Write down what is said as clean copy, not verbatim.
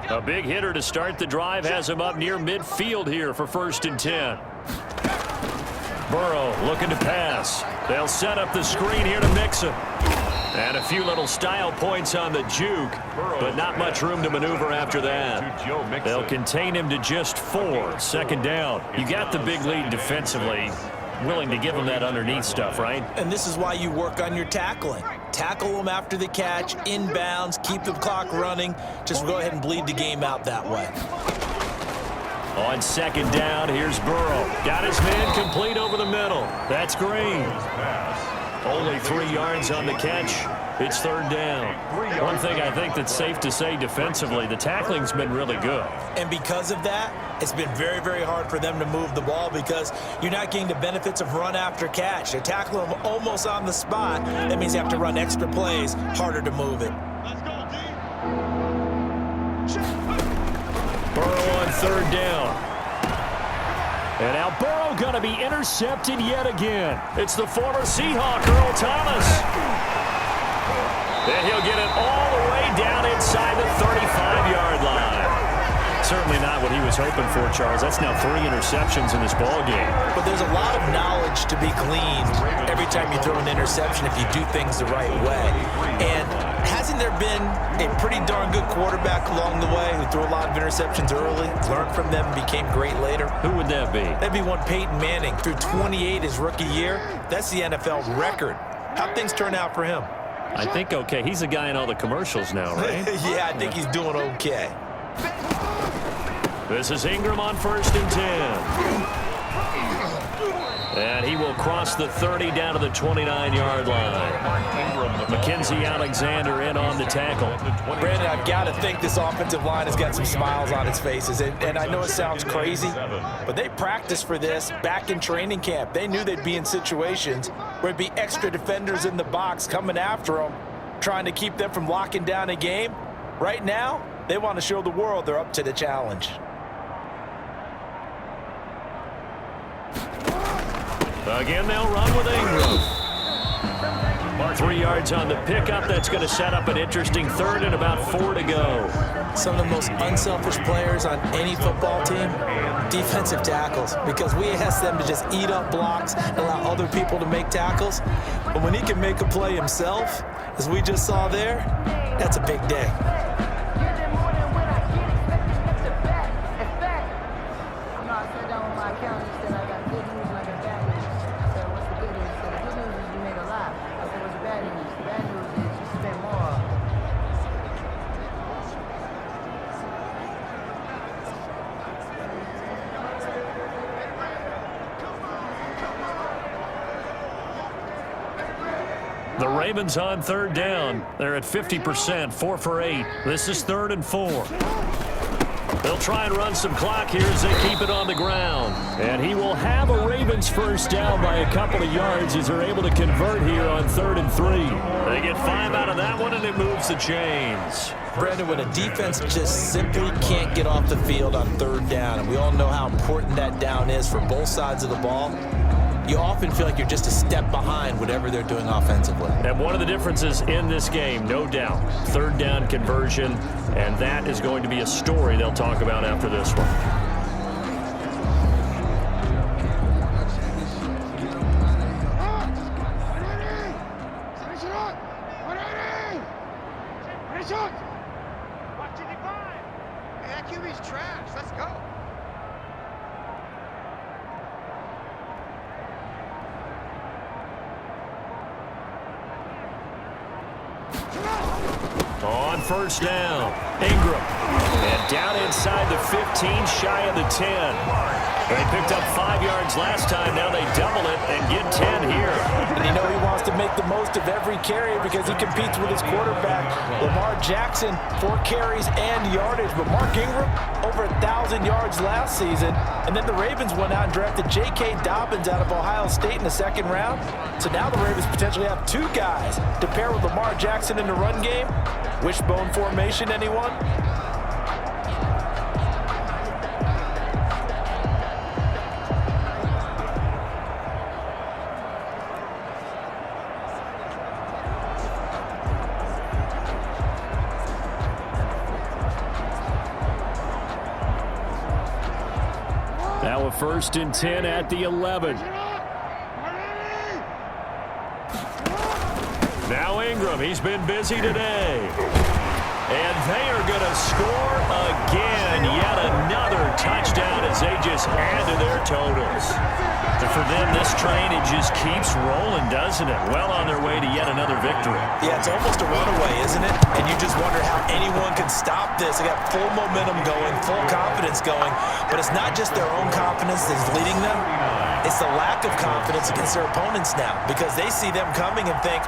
A big hitter to start the drive has him up near midfield here for 1st and 10. Burrow looking to pass. They'll set up the screen here to mix it. And a few little style points on the juke, but not much room to maneuver after that. They'll contain him to just 4. 2nd down. You got the big lead defensively. Willing to give him that underneath stuff, right? And this is why you work on your tackling. Tackle them after the catch, inbounds, keep the clock running. Just go ahead and bleed the game out that way. On 2nd down, here's Burrow. Got his man complete over the middle. That's Green. Only 3 yards on the catch. It's 3rd down. One thing I think that's safe to say defensively, the tackling's been really good. And because of that, it's been very, very hard for them to move the ball because you're not getting the benefits of run after catch. They're tackling them almost on the spot. That means you have to run extra plays, harder to move it. Burrow on 3rd down. And now Burrow going to be intercepted yet again. It's the former Seahawk, Earl Thomas. And he'll get it all the way down inside the 35-yard line. Certainly not what he was hoping for, Charles. That's now 3 interceptions in this ball game. But there's a lot of knowledge to be gleaned every time you throw an interception if you do things the right way. And hasn't there been a pretty darn good quarterback along the way who threw a lot of interceptions early, learned from them, and became great later? Who would that be? That'd be one Peyton Manning. Threw 28 his rookie year. That's the NFL record. How'd things turn out for him? I think okay. He's a guy in all the commercials now, right? Yeah, I think he's doing okay. This is Ingram on 1st and 10. And he will cross the 30 down to the 29-yard line. Mackenzie Alexander in on the tackle. Brandon, I've got to think this offensive line has got some smiles on its faces. And I know it sounds crazy, but they practiced for this back in training camp. They knew they'd be in situations where it'd be extra defenders in the box coming after them, trying to keep them from locking down a game. Right now, they want to show the world they're up to the challenge. Again, they'll run with Ingram. 3 yards on the pickup. That's going to set up an interesting 3rd and about 4 to go. Some of the most unselfish players on any football team, defensive tackles, because we ask them to just eat up blocks and allow other people to make tackles. But when he can make a play himself, as we just saw there, that's a big day. The Ravens on 3rd down. They're at 50%, 4 for 8. This is 3rd and 4. They'll try and run some clock here as they keep it on the ground. And he will have a Ravens 1st down by a couple of yards as they're able to convert here on 3rd and 3. They get 5 out of that one, and it moves the chains. Brandon, when a defense just simply can't get off the field on 3rd down, and we all know how important that down is for both sides of the ball, you often feel like you're just a step behind whatever they're doing offensively. And one of the differences in this game, no doubt, 3rd down conversion, and that is going to be a story they'll talk about after this one. On 1st down, Ingram. And down inside the 15, shy of the 10. They picked up 5 yards last time. Now they double it and get 10 here. And you know he wants to make the most of every carry because he competes with his quarterback, Lamar Jackson, 4 carries and yardage. But Mark Ingram, over 1,000 yards last season. And then the Ravens went out and drafted J.K. Dobbins out of Ohio State in the 2nd round. So now the Ravens potentially have 2 guys to pair with Lamar Jackson in the run game. Wishbone formation, anyone? Now a 1st and 10 at the 11. Now Ingram, he's been busy today. And they are going to score again. Yet another touchdown as they just add to their totals. And for them, this train, it just keeps rolling, doesn't it? Well on their way to yet another victory. Yeah, it's almost a runaway, isn't it? And you just wonder how anyone can stop this. They got full momentum going, full confidence going. But it's not just their own confidence that's leading them. It's the lack of confidence against their opponents now because they see them coming and think,